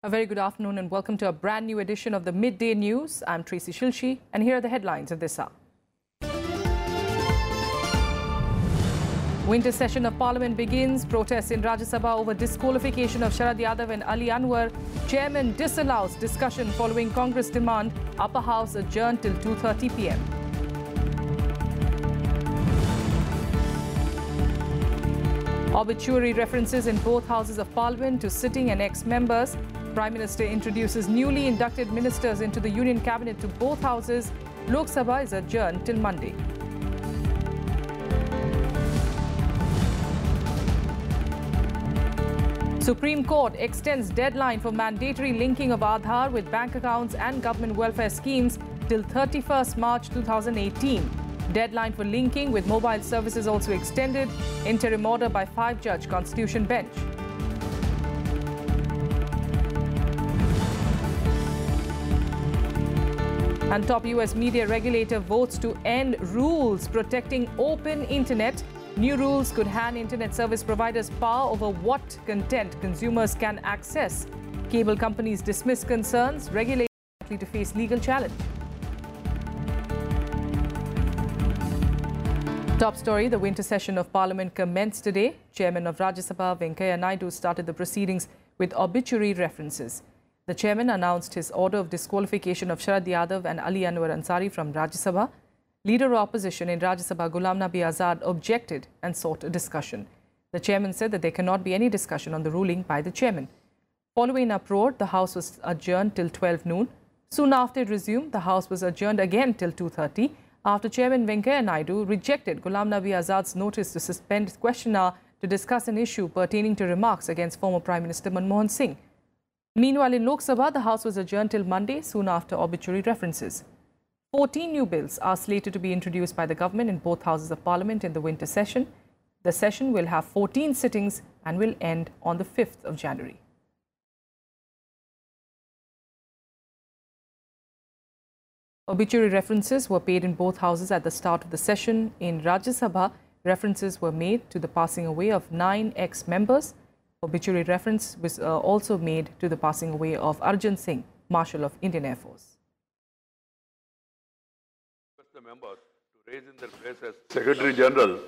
A very good afternoon and welcome to a brand new edition of the Midday News. I'm Tracy Shilshi and here are the headlines of this hour. Winter session of Parliament begins. Protests in Rajya Sabha over disqualification of Sharad Yadav and Ali Anwar. Chairman disallows discussion following Congress demand. Upper House adjourned till 2:30 p.m. Obituary references in both houses of Parliament to sitting and ex-members. Prime Minister introduces newly inducted ministers into the Union Cabinet to both houses. Lok Sabha is adjourned till Monday. Supreme Court extends deadline for mandatory linking of Aadhaar with bank accounts and government welfare schemes till 31st March 2018. Deadline for linking with mobile services also extended. Interim order by 5-judge Constitution Bench. And top US media regulator votes to end rules protecting open internet. New rules could hand internet service providers power over what content consumers can access. Cable companies dismiss concerns. Regulators likely to face legal challenge. Top story, the winter session of Parliament commenced today. Chairman of Rajya Sabha, Venkaiah Naidu, started the proceedings with obituary references. The chairman announced his order of disqualification of Sharad Yadav and Ali Anwar Ansari from Rajya Sabha. Leader of opposition in Rajya Sabha, Ghulam Nabi Azad, objected and sought a discussion. The chairman said that there cannot be any discussion on the ruling by the chairman. Following uproar, the House was adjourned till 12 noon. Soon after it resumed, the House was adjourned again till 2:30 after Chairman Venkaiah Naidu rejected Ghulam Nabi Azad's notice to suspend question hour to discuss an issue pertaining to remarks against former Prime Minister Manmohan Singh. Meanwhile, in Lok Sabha, the House was adjourned till Monday, soon after obituary references. 14 new bills are slated to be introduced by the government in both houses of Parliament in the winter session. The session will have 14 sittings and will end on the 5th of January. Obituary references were paid in both houses at the start of the session. In Rajya Sabha, references were made to the passing away of 9 ex-members. Obituary reference was also made to the passing away of Arjun Singh, Marshal of Indian Air Force. The members to raise in their places, Secretary General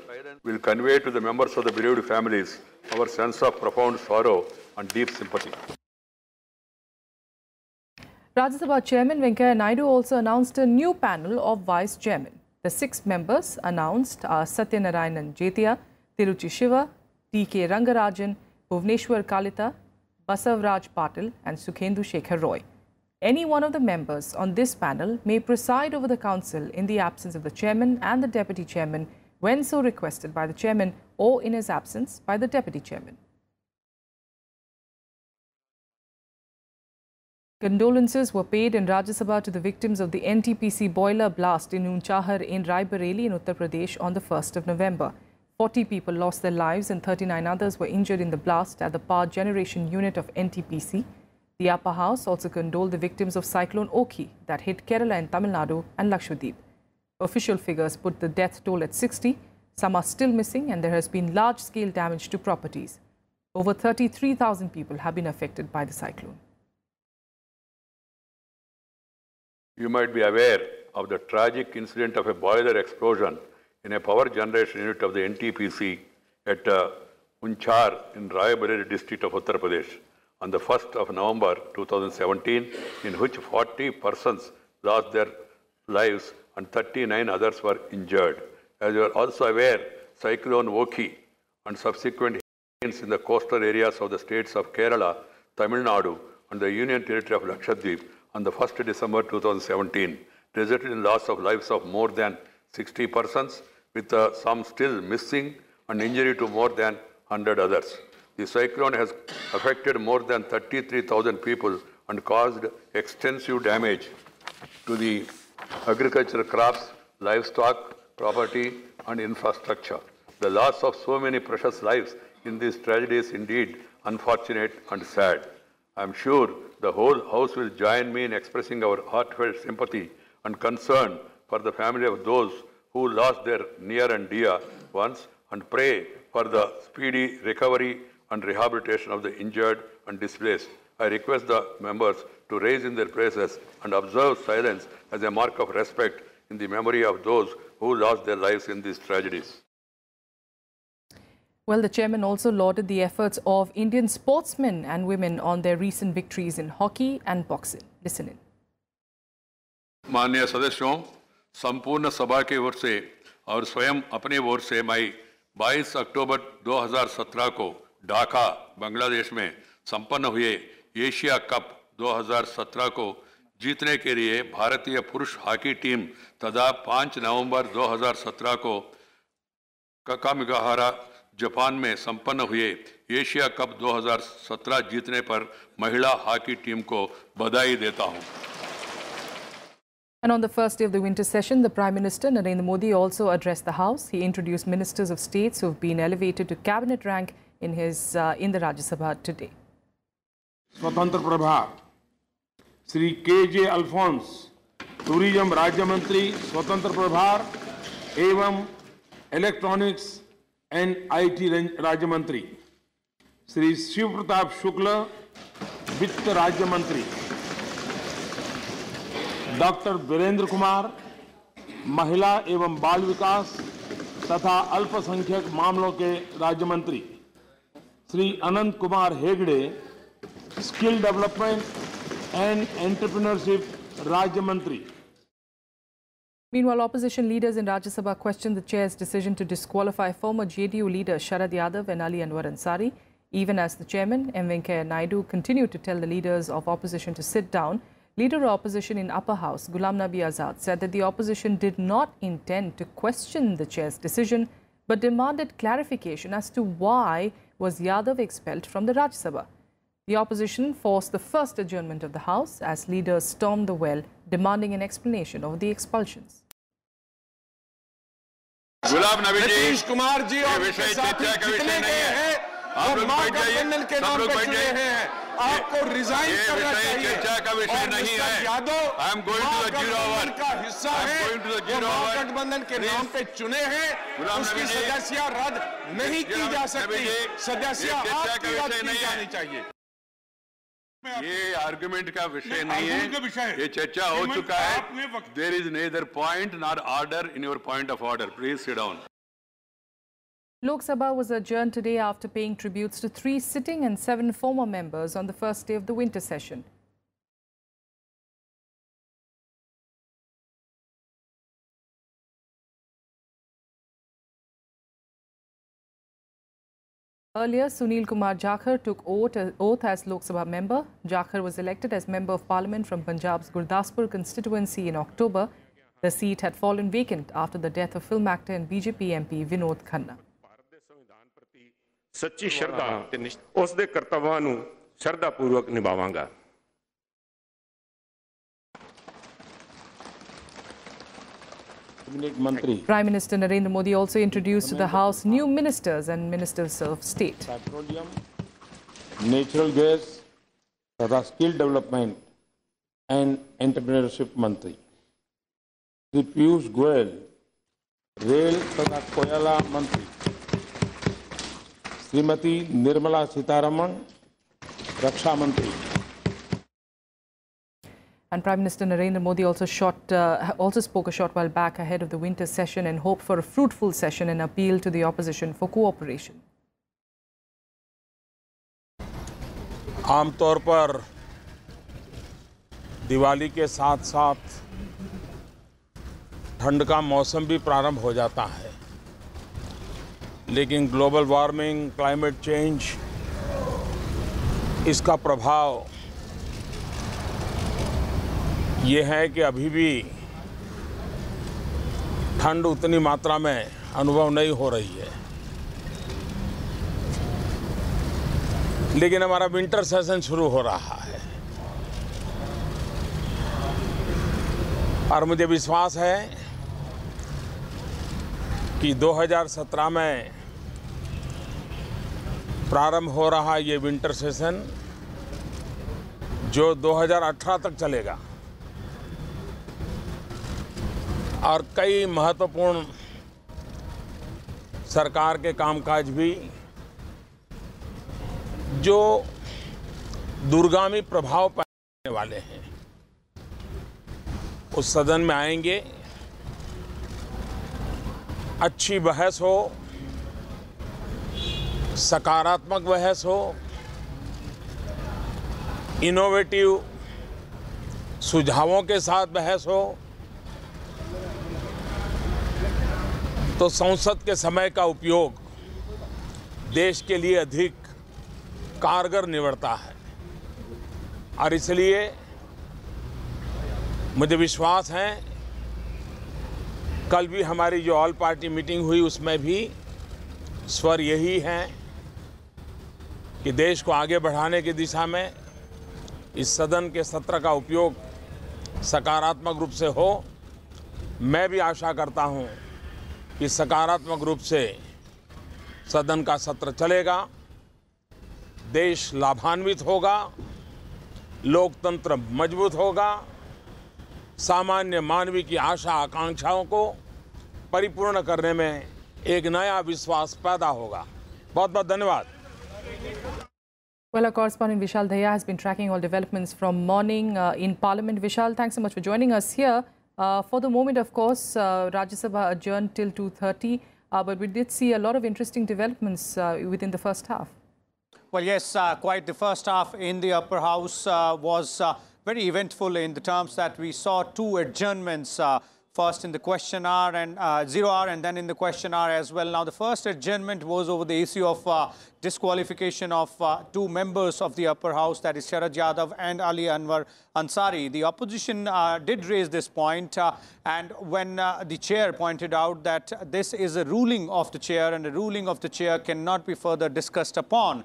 will convey to the members of the bereaved families our sense of profound sorrow and deep sympathy. Rajya Sabha Chairman Venkaiah Naidu also announced a new panel of Vice Chairmen. The 6 members announced are Satyanarayanan Jethia, Tiruchi Shiva, T.K. Rangarajan, Bhuvneshwar Kalita, Basavraj Patil and Sukhendu Shekhar Roy. Any one of the members on this panel may preside over the council in the absence of the chairman and the deputy chairman when so requested by the chairman or in his absence by the deputy chairman. Condolences were paid in Rajya Sabha to the victims of the NTPC boiler blast in Unchahar in Rai Bareli in Uttar Pradesh on the 1st of November. 40 people lost their lives and 39 others were injured in the blast at the power generation unit of NTPC. The upper house also condoled the victims of Cyclone Oki that hit Kerala and Tamil Nadu and Lakshadweep. Official figures put the death toll at 60. Some are still missing and there has been large-scale damage to properties. Over 33,000 people have been affected by the cyclone. You might be aware of the tragic incident of a boiler explosion in a power generation unit of the NTPC at Unchar in Rai Bareli district of Uttar Pradesh on the 1st of November 2017, in which 40 persons lost their lives and 39 others were injured. As you are also aware, Cyclone Oki and subsequent hurricanes in the coastal areas of the states of Kerala, Tamil Nadu and the Union Territory of Lakshadweep on the 1st December 2017 resulted in loss of lives of more than 60 persons, with some still missing and injury to more than 100 others. The cyclone has affected more than 33,000 people and caused extensive damage to the agricultural crops, livestock, property and infrastructure. The loss of so many precious lives in this tragedy is indeed unfortunate and sad. I am sure the whole House will join me in expressing our heartfelt sympathy and concern for the family of those who lost their near and dear ones and pray for the speedy recovery and rehabilitation of the injured and displaced. I request the members to raise in their places and observe silence as a mark of respect in the memory of those who lost their lives in these tragedies. Well, the chairman also lauded the efforts of Indian sportsmen and women on their recent victories in hockey and boxing. Listen in. माननीय सदस्यों, संपूर्ण सभा की ओर से और स्वयं अपने ओर से मैं 22 अक्टूबर 2017 को ढाका, बांग्लादेश में संपन्न हुए एशिया कप 2017 को जीतने के लिए भारतीय पुरुष हॉकी टीम तथा 5 नवंबर 2017 को काकामिगाहारा, जापान में संपन्न हुए एशिया कप 2017 जीतने पर महिला हॉकी टीम को बधाई देता हूं। And on the first day of the winter session, the Prime Minister Narendra Modi also addressed the House. He introduced ministers of states who have been elevated to cabinet rank in the Rajya Sabha today. स्वतंत्र प्रभार Shri के.जे. Alphons, tourism राज्य मंत्री, स्वतंत्र प्रभार एवं electronics and IT राज्य मंत्री, श्री शिव प्रताप शुक्ल, वित्त राज्य मंत्री, डॉक्टर वीरेंद्र कुमार, महिला एवं बाल विकास तथा अल्पसंख्यक मामलों के राज्य मंत्री, Shri Anant Kumar Hegde, skill development and entrepreneurship राज्य मंत्री। Meanwhile, opposition leaders in Rajya Sabha questioned the chair's decision to disqualify former JDU leader Sharad Yadav and Ali Anwar Ansari, even as the chairman, M. Venkaiah Naidu, continued to tell the leaders of opposition to sit down. Leader of opposition in Upper House, Ghulam Nabi Azad, said that the opposition did not intend to question the chair's decision, but demanded clarification as to why was Yadav expelled from the Rajya Sabha. The opposition forced the first adjournment of the House as leaders stormed the well, demanding an explanation of the expulsions. Ghulam Nabi ji, Nitish Kumar ji और विषय साथी चर्चा का विषय जितने नहीं गए है। हैं आप वो लोग बैठ जाइए, महागठबंधन के सब नाम लोग पे बैठ चुने जाइए। हैं। आपको रिजाइन करना चाहिए। चर्चा का विषय नहीं है। I am going to the zero hour. का हिस्सा है। वो महागठबंधन के नाम पे चुने हैं। उसकी सदस्यता रद्द नहीं की जा सकती। सदस्यता आपकी रद्द की जानी चाहिए। ये आर्गुमेंट का विषय नहीं है, ये चर्चा हो चुका है। There is neither point nor order in your point of order. Please sit down. Lok Sabha was adjourned today after paying tributes to 3 sitting and 7 former members on the first day of the winter session. Earlier, Sunil Kumar Jakhar took oath as Lok Sabha member. Jakhar was elected as Member of Parliament from Punjab's Gurdaspur constituency in October. The seat had fallen vacant after the death of film actor and BJP MP Vinod Khanna. सच्ची श्रद्धा उस दे कर्तव्यां नूं श्रद्धा पूर्वक निभावांगा। Prime Minister Narendra Modi also introduced to the House new ministers and ministers of state. Petroleum, natural gas तथा skill development and entrepreneurship मंत्री, Shri Piyush Goyal, rail तथा कोयला मंत्री, श्रीमती निर्मला सीतारमण, रक्षा मंत्री। And Prime Minister Narendra Modi also spoke a short while back ahead of the winter session and hoped for a fruitful session and appealed to the opposition for cooperation. आमतौर पर दिवाली के साथ साथ ठंड का मौसम भी प्रारंभ हो जाता है, लेकिन ग्लोबल वार्मिंग, क्लाइमेट चेंज, इसका प्रभाव ये है कि अभी भी ठंड उतनी मात्रा में अनुभव नहीं हो रही है। लेकिन हमारा विंटर सेशन शुरू हो रहा है और मुझे विश्वास है कि 2017 में प्रारंभ हो रहा ये विंटर सेशन जो 2018 तक चलेगा और कई महत्वपूर्ण सरकार के कामकाज भी जो दूरगामी प्रभाव पाने वाले हैं। उस सदन में आएंगे, अच्छी बहस हो, सकारात्मक बहस हो, इनोवेटिव सुझावों के साथ बहस हो, तो संसद के समय का उपयोग देश के लिए अधिक कारगर निवड़ता है। और इसलिए मुझे विश्वास है, कल भी हमारी जो ऑल पार्टी मीटिंग हुई उसमें भी स्वर यही है कि देश को आगे बढ़ाने की दिशा में इस सदन के सत्र का उपयोग सकारात्मक रूप से हो। मैं भी आशा करता हूं कि सकारात्मक रूप से सदन का सत्र चलेगा, देश लाभान्वित होगा, लोकतंत्र मजबूत होगा, सामान्य मानवी की आशा आकांक्षाओं को परिपूर्ण करने में एक नया विश्वास पैदा होगा। बहुत बहुत धन्यवाद। Well, our correspondent Vishal Daya has been tracking all developments from morning in Parliament. Vishal, thanks so much for joining us here. For the moment, of course, Rajya Sabha adjourned till 2:30, but we did see a lot of interesting developments within the first half. Well, yes, quite the first half in the upper house was very eventful in the terms that we saw two adjournments, first in the question hour and 0 hour, and then in the question hour as well. Now, the first adjournment was over the issue of disqualification of two members of the upper house, that is Sharad Yadav and Ali Anwar Ansari. The opposition did raise this point, and when the chair pointed out that this is a ruling of the chair and the ruling of the chair cannot be further discussed upon,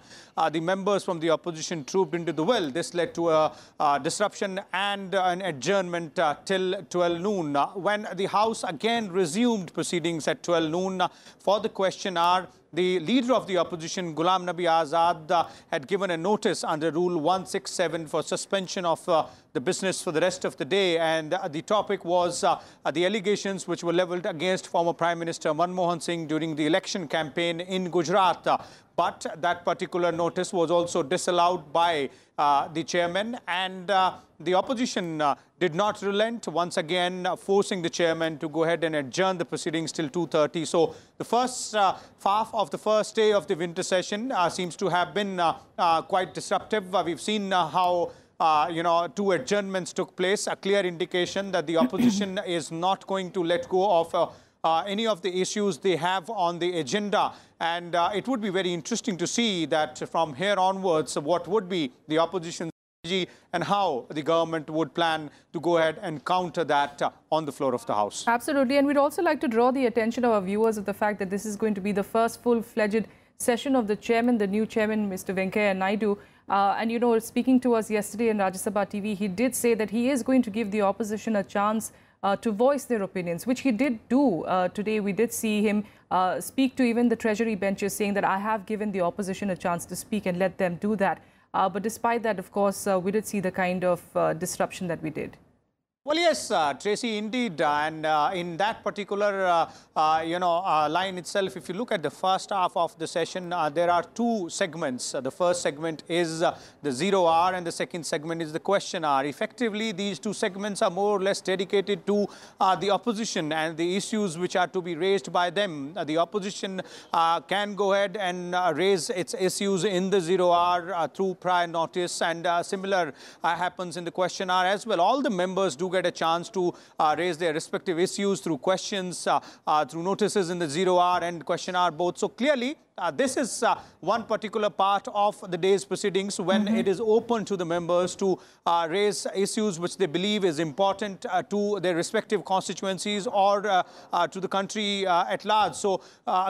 the members from the opposition trooped into the well. This led to a disruption and an adjournment till 12 noon. When the House again resumed proceedings at 12 noon for the question hour, the leader of the opposition, Ghulam Nabi Azad, had given a notice under Rule 167 for suspension of the business for the rest of the day. And the topic was the allegations which were leveled against former Prime Minister Manmohan Singh during the election campaign in Gujarat. But that particular notice was also disallowed by the chairman, and the opposition did not relent, once again forcing the chairman to go ahead and adjourn the proceedings till 2:30. So the first half of the first day of the winter session seems to have been quite disruptive. We've seen how two adjournments took place, a clear indication that the opposition is not going to let go of any of the issues they have on the agenda. And it would be very interesting to see that from here onwards, what would be the opposition strategy and how the government would plan to go ahead and counter that on the floor of the House. Absolutely. And we'd also like to draw the attention of our viewers of the fact that this is going to be the first full-fledged session of the chairman, the new chairman, Mr. Venkaiah Naidu. And, speaking to us yesterday on Rajya Sabha TV, he did say that he is going to give the opposition a chance to voice their opinions, which he did do. Today, we did see him speak to even the Treasury benches, saying that I have given the opposition a chance to speak and let them do that. But despite that, of course, we did see the kind of disruption that we did. Well, yes, Tracy, indeed. And in that particular, line itself, if you look at the first half of the session, there are two segments. The first segment is the 0 hour and the second segment is the question hour. Effectively, these two segments are more or less dedicated to the opposition and the issues which are to be raised by them. The opposition can go ahead and raise its issues in the 0 hour through prior notice, and similar happens in the question hour as well. All the members do get a chance to raise their respective issues through questions, through notices in the 0 hour and question hour both. So clearly, this is one particular part of the day's proceedings when it is open to the members to raise issues which they believe is important to their respective constituencies or to the country at large. So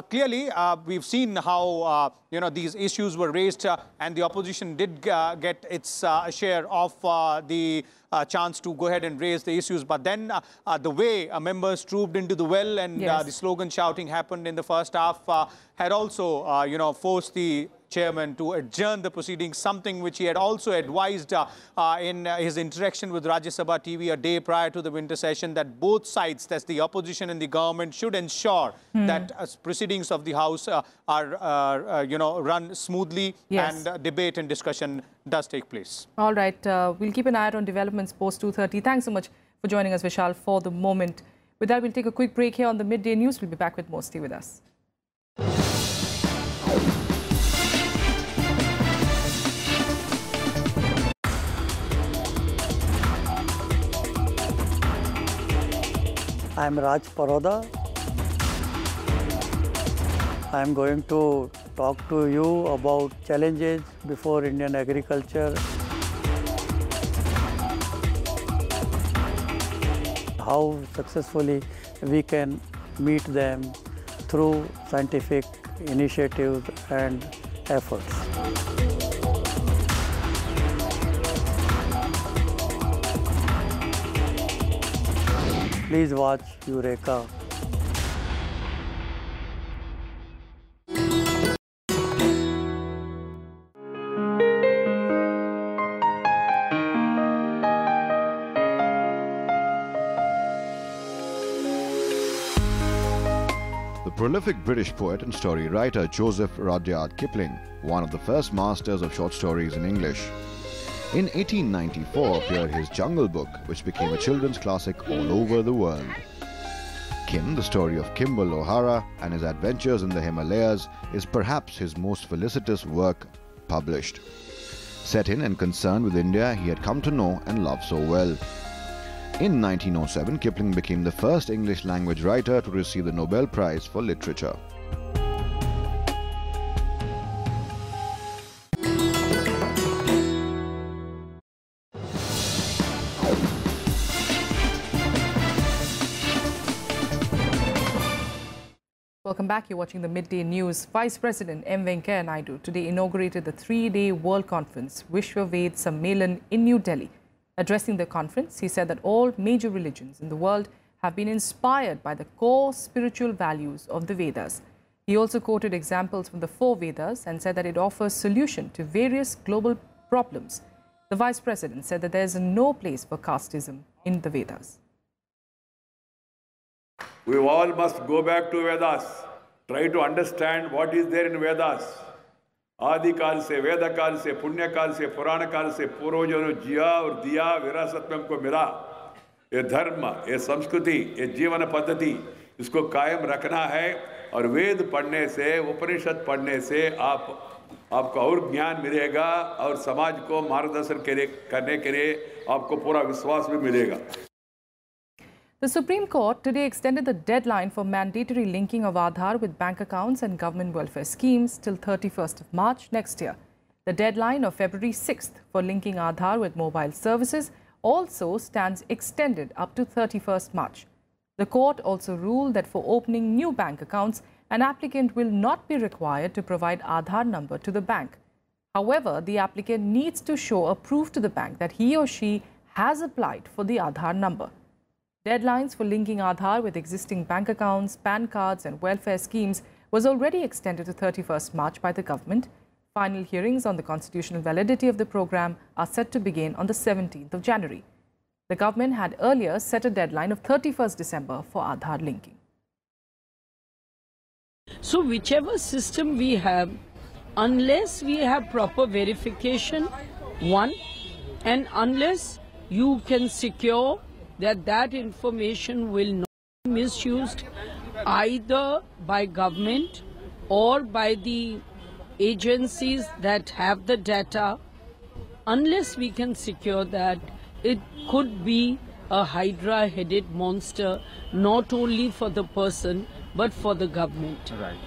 clearly, we've seen how these issues were raised and the opposition did get its share of the chance to go ahead and raise the issues. But then the way members trooped into the well and the slogan shouting happened in the first half had also, forced the chairman to adjourn the proceedings, something which he had also advised in his interaction with Rajya Sabha TV a day prior to the winter session, that both sides, that's the opposition and the government, should ensure that proceedings of the House are, run smoothly and debate and discussion does take place. All right, we'll keep an eye on developments post 2:30. Thanks so much for joining us, Vishal, for the moment. With that, we'll take a quick break here on the Midday News. We'll be back with more. Stay with us. I am Raj Paroda. I am going to talk to you about challenges before Indian agriculture, how successfully we can meet them through scientific initiatives and efforts. Please watch Eureka. The prolific British poet and story writer Joseph Rudyard Kipling, one of the first masters of short stories in English. In 1894 appeared his Jungle Book, which became a children's classic all over the world. Kim, the story of Kimball O'Hara and his adventures in the Himalayas, is perhaps his most felicitous work published. Set in and concerned with India he had come to know and love so well. In 1907, Kipling became the first English language writer to receive the Nobel Prize for Literature. Welcome back. You're watching the Midday News. Vice President M. Venkaiah Naidu today inaugurated the 3-day World Conference Vishwa Ved Sammelan in New Delhi. Addressing the conference, he said that all major religions in the world have been inspired by the core spiritual values of the Vedas. He also quoted examples from the 4 Vedas and said that it offers solution to various global problems. The Vice President said that there is no place for casteism in the Vedas. We all must go back to Vedas, try to understand what is there in Vedas. आदि काल से, वेद काल से, पुण्य काल से, पुराण काल से पूर्वजों ने जिया और दिया, विरासत में हमको मिला. ये धर्म, ये संस्कृति, ये जीवन पद्धति, इसको कायम रखना है. और वेद पढ़ने से, उपनिषद पढ़ने से आपको और ज्ञान मिलेगा और समाज को मार्गदर्शन करने के लिए आपको पूरा विश्वास भी मिलेगा. The Supreme Court today extended the deadline for mandatory linking of Aadhaar with bank accounts and government welfare schemes till 31st of March next year. The deadline of February 6th for linking Aadhaar with mobile services also stands extended up to 31st March. The court also ruled that for opening new bank accounts, an applicant will not be required to provide Aadhaar number to the bank. However, the applicant needs to show a proof to the bank that he or she has applied for the Aadhaar number. Deadlines for linking Aadhaar with existing bank accounts, PAN cards and welfare schemes was already extended to 31st March by the government. Final hearings on the constitutional validity of the program are set to begin on the 17th of January. The government had earlier set a deadline of 31st December for Aadhaar linking. So whichever system we have, unless we have proper verification, one, and unless you can secure that information will not be misused either by government or by the agencies that have the data, unless we can secure that, it could be a hydra-headed monster, not only for the person, but for the government. Right.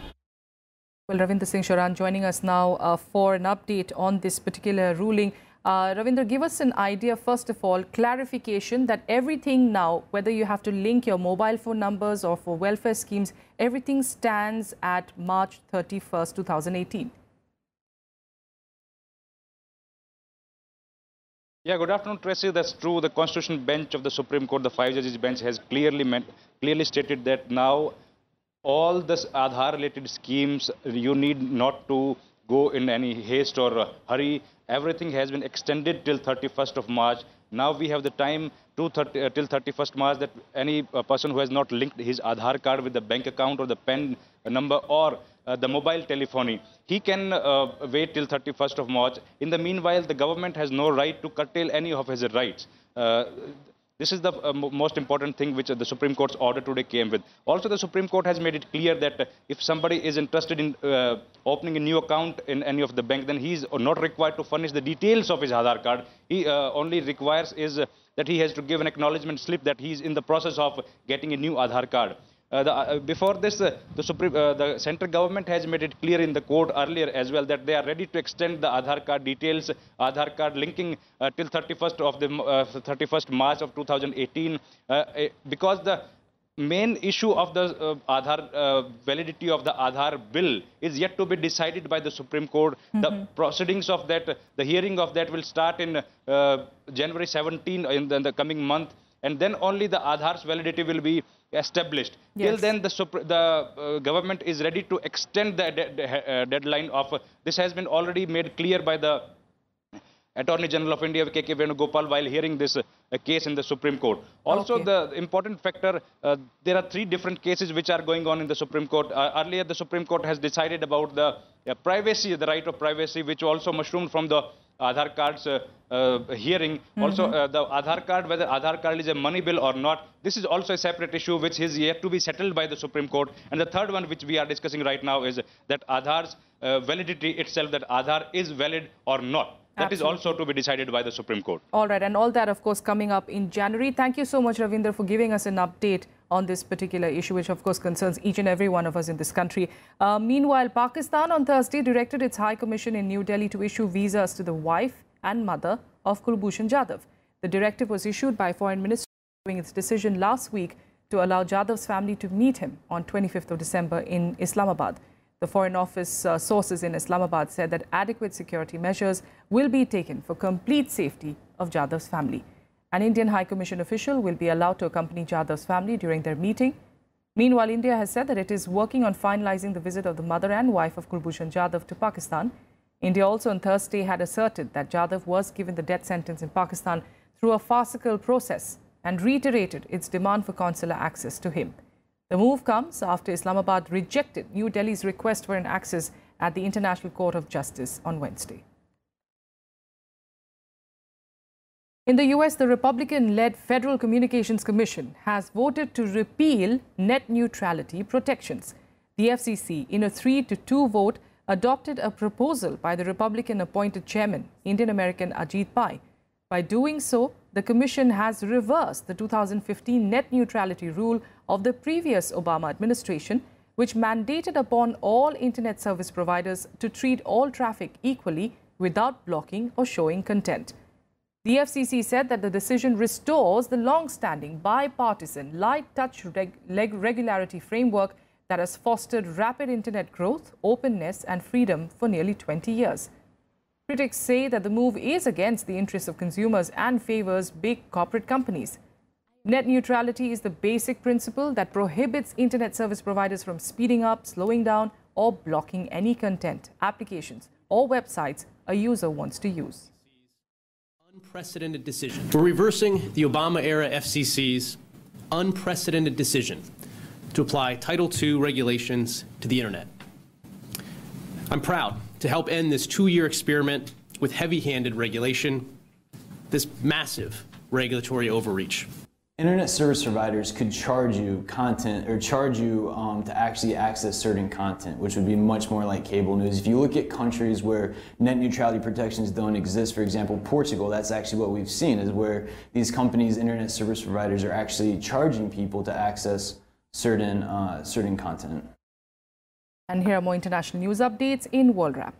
Well, Ravindra Singh Sharan joining us now for an update on this particular ruling. Ravindra, give us an idea, first of all, clarification that everything now, whether you have to link your mobile phone numbers or for welfare schemes, everything stands at March 31st, 2018. Yeah, good afternoon, Tracy. That's true. The Constitutional Bench of the Supreme Court, the 5-judges bench, has clearly stated that now all this Aadhaar-related schemes, you need not to go in any haste or hurry. Everything has been extended till 31st of March. Now we have the time till 31st March that any person who has not linked his Aadhaar card with the bank account or the PAN number or the mobile telephony, he can wait till 31st of March. In the meanwhile, the government has no right to curtail any of his rights. This is the most important thing which the Supreme Court's order today came with. Also, the Supreme Court has made it clear that if somebody is interested in opening a new account in any of the bank, then he is not required to furnish the details of his Aadhaar card. He only requires is that he has to give an acknowledgement slip that he is in the process of getting a new Aadhaar card. Before this, the central government has made it clear in the court earlier as well that they are ready to extend the Aadhaar card details, Aadhaar card linking till 31st March of 2018, because the main issue of the Aadhaar validity of the Aadhaar bill is yet to be decided by the Supreme Court. The proceedings of that, the hearing of that will start in January 17 in the coming month, and then only the Aadhaar's validity will be established. Yes. Till then, the government is ready to extend the deadline of this has been already made clear by the Attorney General of India, K.K. Venugopal, while hearing this case in the Supreme Court. Also, the important factor, there are 3 different cases which are going on in the Supreme Court. Earlier, the Supreme Court has decided about the privacy, the right of privacy, which also mushroomed from the Aadhaar cards hearing. Also, the Aadhaar card, whether Aadhaar card is a money bill or not, this is also a separate issue which is yet to be settled by the Supreme Court. And the third one which we are discussing right now is that Aadhaar's validity itself, that Aadhaar is valid or not. That is also to be decided by the Supreme Court. All right, and all that, of course, coming up in January. Thank you so much, Ravinder, for giving us an update on this particular issue, which, of course, concerns each and every one of us in this country. Meanwhile, Pakistan on Thursday directed its High Commission in New Delhi to issue visas to the wife and mother of Kulbhushan Jadhav. The directive was issued by Foreign Ministry following its decision last week to allow Jadhav's family to meet him on 25th of December in Islamabad. The Foreign Office sources in Islamabad said that adequate security measures will be taken for complete safety of Jadhav's family. An Indian High Commission official will be allowed to accompany Jadhav's family during their meeting. Meanwhile, India has said that it is working on finalizing the visit of the mother and wife of Kulbhushan Jadhav to Pakistan. India also on Thursday had asserted that Jadhav was given the death sentence in Pakistan through a farcical process and reiterated its demand for consular access to him. The move comes after Islamabad rejected New Delhi's request for an access at the International Court of Justice on Wednesday. In the US, the Republican-led Federal Communications Commission has voted to repeal net neutrality protections. The FCC, in a 3-2 vote, adopted a proposal by the Republican-appointed chairman, Indian-American Ajit Pai. By doing so, the Commission has reversed the 2015 net neutrality rule of the previous Obama administration, which mandated upon all internet service providers to treat all traffic equally without blocking or showing content. The FCC said that the decision restores the long-standing bipartisan light-touch regularity framework that has fostered rapid internet growth, openness and freedom for nearly 20 years. Critics say that the move is against the interests of consumers and favors big corporate companies. Net neutrality is the basic principle that prohibits internet service providers from speeding up, slowing down or blocking any content, applications or websites a user wants to use. Unprecedented decision. We're reversing the Obama-era FCC's unprecedented decision to apply Title II regulations to the internet. I'm proud to help end this 2-year experiment with heavy-handed regulation, this massive regulatory overreach. Internet service providers could charge you content or charge you to actually access certain content, which would be much more like cable news. If you look at countries where net neutrality protections don't exist, for example, Portugal, that's actually what we've seen, is where these companies, internet service providers, are actually charging people to access certain content. And here are more international news updates in World Wrap.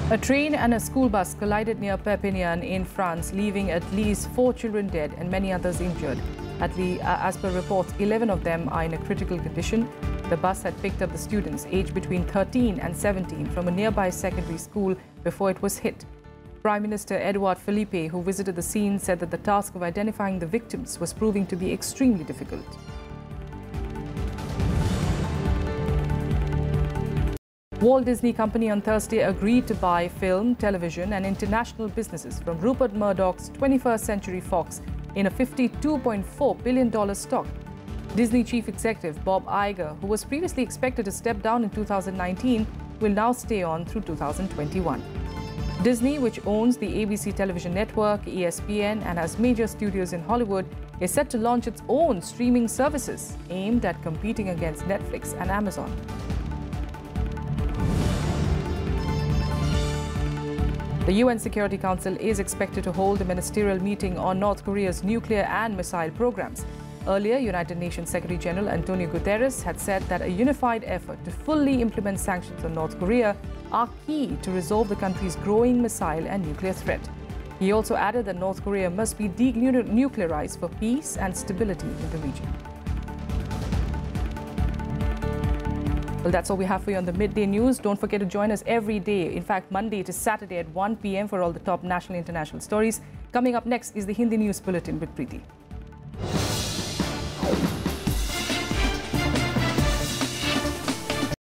A train and a school bus collided near Perpignan in France, leaving at least 4 children dead and many others injured. As per reports, 11 of them are in a critical condition. The bus had picked up the students aged between 13 and 17 from a nearby secondary school before it was hit. Prime Minister Edouard Philippe, who visited the scene, said that the task of identifying the victims was proving to be extremely difficult. Walt Disney Company on Thursday agreed to buy film, television and international businesses from Rupert Murdoch's 21st Century Fox in a $52.4 billion stock. Disney chief executive Bob Iger, who was previously expected to step down in 2019, will now stay on through 2021. Disney, which owns the ABC television network, ESPN, and has major studios in Hollywood, is set to launch its own streaming services aimed at competing against Netflix and Amazon. The UN Security Council is expected to hold a ministerial meeting on North Korea's nuclear and missile programs. Earlier, United Nations Secretary General Antonio Guterres had said that a unified effort to fully implement sanctions on North Korea are key to resolve the country's growing missile and nuclear threat. He also added that North Korea must be denuclearized for peace and stability in the region. Well, that's all we have for you on the Midday News. Don't forget to join us every day, in fact, Monday to Saturday at 1 p.m. for all the top national and international stories. Coming up next is the Hindi News Bulletin with Preeti.